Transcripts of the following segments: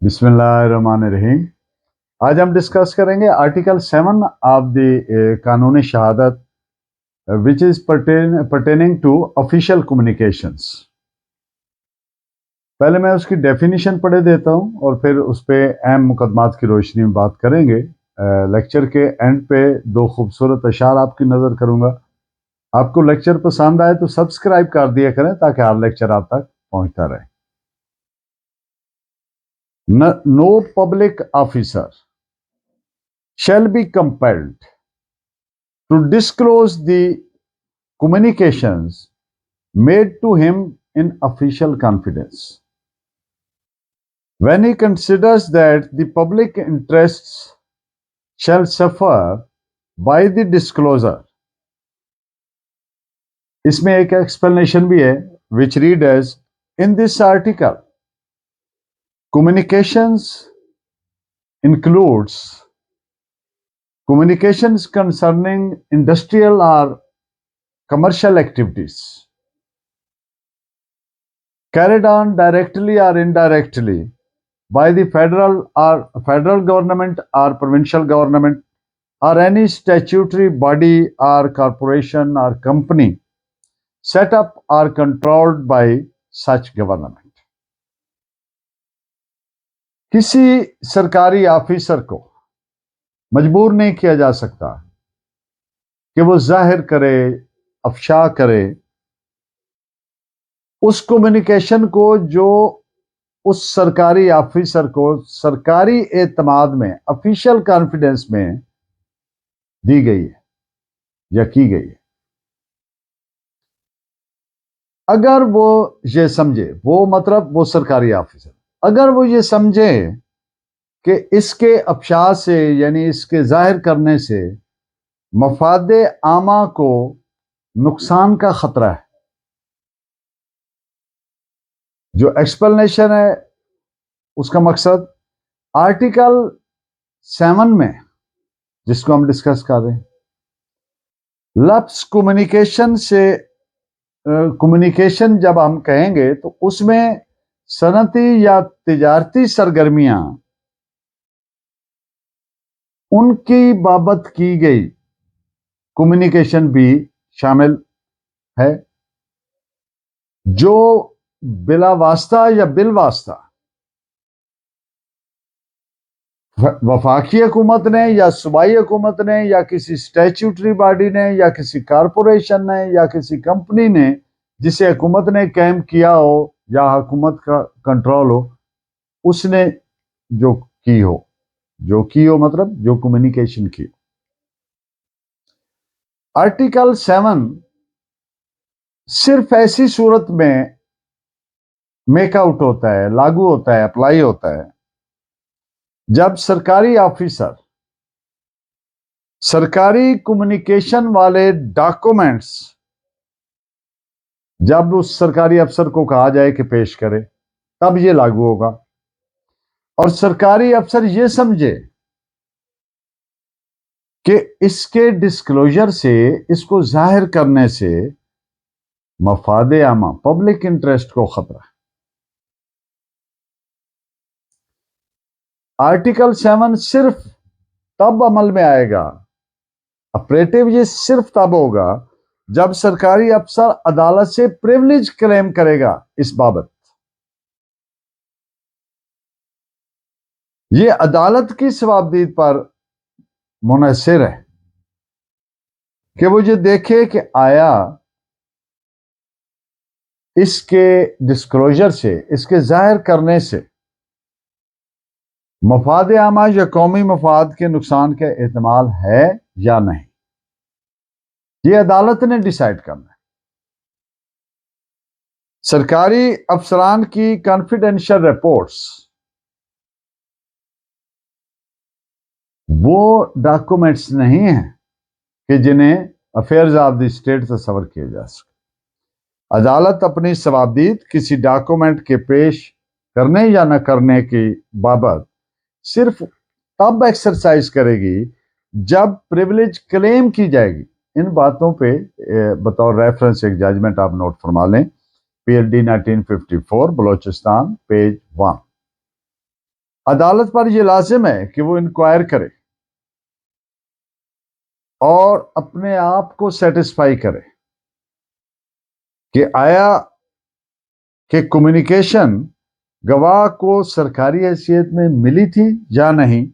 बिस्मिल्लाहिर्रहमानिर्रहीम। आज हम डिस्कस करेंगे article 7 of the Qanun Shahadat which is pertaining to official communications. पहले मैं उसकी डेफिनेशन पढ़े देता हूं और फिर उस पे अहम मुकदमात की रोशनी में बात करेंगे। लेक्चर के एंड पे दो खूबसूरत अशार आपकी नज़र करूंगा। आपको लेक्चर पसंद आए तो सब्सक्राइब कर दिया करें ताकि हर लेक्चर आप तक पहुंचता रहे। No public officer shall be compelled to disclose the communications made to him in official confidence when he considers that the public interests shall suffer by the disclosure. इसमें एक explanation भी है which read as in this article communications includes communications concerning industrial or commercial activities carried on directly or indirectly by the federal government or provincial government or any statutory body or corporation or company set up or controlled by such government. किसी सरकारी officer को मजबूर नहीं किया जा सकता कि वो जाहिर करे, अफशा करे उस कम्युनिकेशन को जो उस सरकारी ऑफिसर को सरकारी एतमाद में, ऑफिशियल कॉन्फिडेंस में दी गई है या की गई है। अगर वो ये समझे, वो मतलब वो सरकारी ऑफिसर, अगर वो ये समझे कि इसके अफशा से यानी इसके जाहिर करने से मफादे आमा को नुकसान का खतरा है। जो एक्सप्लेनेशन है उसका मकसद आर्टिकल 7 में जिसको हम डिस्कस कर रहे हैं, लफ्ज कम्युनिकेशन से कम्युनिकेशन जब हम कहेंगे तो उसमें सनती या तिजारती सरगर्मियां उनकी बाबत की गई कम्युनिकेशन भी शामिल है जो बिला वास्ता या बिल वास्ता वफाकी हुकूमत ने या सूबाई हुकूमत ने या किसी स्टैट्यूटरी बॉडी ने या किसी कारपोरेशन ने या किसी कंपनी ने जिसे हुकूमत ने कायम किया हो या हुकूमत का कंट्रोल हो, उसने जो की हो मतलब जो कम्युनिकेशन की। आर्टिकल 7 सिर्फ ऐसी सूरत में मेकआउट होता है, लागू होता है, अप्लाई होता है जब सरकारी ऑफिसर सरकारी कम्युनिकेशन वाले डॉक्यूमेंट्स जब उस सरकारी अफसर को कहा जाए कि पेश करे तब ये लागू होगा। और सरकारी अफसर ये समझे कि इसके डिस्क्लोजर से, इसको जाहिर करने से मफादे आमा, पब्लिक इंटरेस्ट को खतरा है। आर्टिकल 7 सिर्फ तब अमल में आएगा, ऑपरेटिव ये सिर्फ तब होगा जब सरकारी अफसर अदालत से प्रिविलेज क्लेम करेगा इस बाबत। ये अदालत की सवाबदीद पर मुनहसर है कि वो ये देखे कि आया इसके डिस्क्लोजर से, इसके जाहिर करने से मफाद आमा या कौमी मफाद के नुकसान का एहतमाल है या नहीं। ये अदालत ने डिसाइड करना है। सरकारी अफसरान की कॉन्फिडेंशियल रिपोर्ट्स वो डॉक्यूमेंट्स नहीं हैं कि जिन्हें अफेयर्स ऑफ द स्टेट तस्वर किया जा सके। अदालत अपनी सवाबदीद किसी डॉक्यूमेंट के पेश करने या न करने की बाबत सिर्फ तब एक्सरसाइज करेगी जब प्रिविलेज क्लेम की जाएगी। इन बातों पे बतौर रेफरेंस एक जजमेंट आप नोट फरमा लें, PLD 1954 बलोचिस्तान पेज 1। عدالت پر یہ لازم ہے کہ وہ انکوائر کرے اور اپنے آپ کو سیٹسفائی کرے کہ آیا کہ کمیونیکیشن گواہ کو سرکاری حیثیت میں ملی تھی یا نہیں.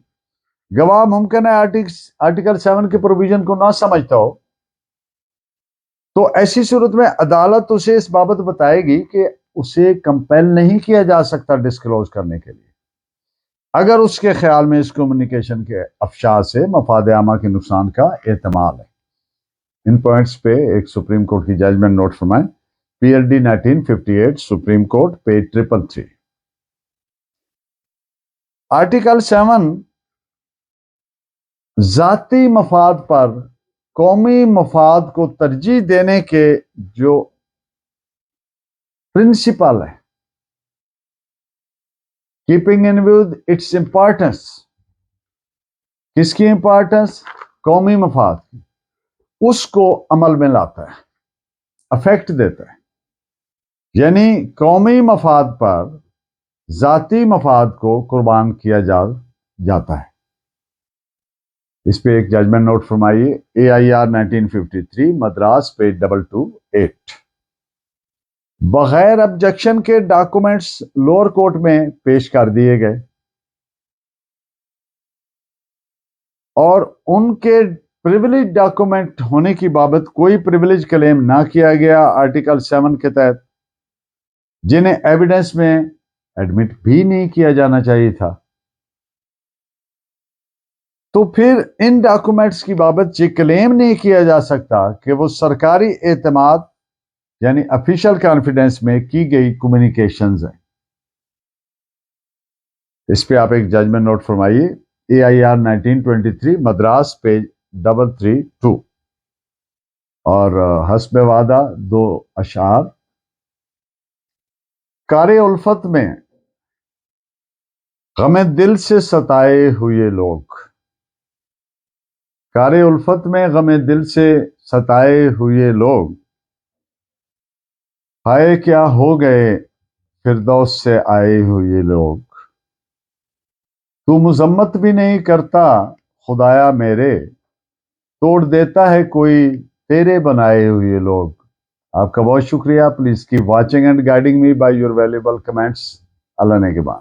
گواہ ممکن ہے آرٹیکل 7 کے پروویژن کو نہ سمجھتا ہو، تو ایسی صورت میں عدالت اسے اس بابت بتائے گی کہ اسے کمپیل نہیں کیا جا سکتا ڈسکلوز کرنے کے لیے اگر اس کے خیال میں اس کمیونیکیشن کے افشا سے مفاد عامہ کے نقصان کا احتمال ہے. ان پوائنٹس پہ ایک سپریم کورٹ کی ججمنٹ نوٹ فرمائیں. P L D 1958 supreme court page 333. Article 7 ذاتی مفاد پر قومی مفاد کو ترجیح دینے کے جو پرنسپل ہے، keeping in view its importance, کس کی امپورٹنس؟ قومی مفاد کی، اس کو عمل میں لاتا ہے، افیکٹ دیتا ہے. یعنی قومی مفاد پر ذاتی مفاد کو قربان کیا جاتا ہے. اس پہ ایک ججمنٹ نوٹ فرمائیے. AIR 1953 Madras page 228. بغیر آبجیکشن کے ڈاکومنٹس لوور کورٹ میں پیش کر دیے گئے اور ان کے پریویلیج ڈاکومنٹ ہونے کی بابت کوئی پریویلیج کلیم نہ کیا گیا آرٹیکل 7 کے تحت، جنہیں ایویڈنس میں ایڈمٹ بھی نہیں کیا جانا چاہیے تھا، تو پھر ان ڈاکومنٹس کی بابت یہ کلیم نہیں کیا جا سکتا کہ وہ سرکاری اعتماد یعنی افیشل کانفیڈنس میں کی گئی کمیونیکیشنز ہیں. اس پہ آپ ایک ججمنٹ نوٹ فرمائیے. AIR 1923 Madras page 332. اور حسب وعدہ 2 اشعار. کار الفت میں غم دل سے ستائے ہوئے لوگ، کار الفت میں غم دل سے ستائے ہوئے لوگ، ہائے کیا ہو گئے فردوس سے آئے ہوئے لوگ. تو مذمت بھی نہیں کرتا خدایا میرے، توڑ دیتا ہے کوئی تیرے بنائے ہوئے لوگ. آپ کا بہت شکریہ. Please keep watching and guiding me by your valuable comments. اللہ نے کے بعد.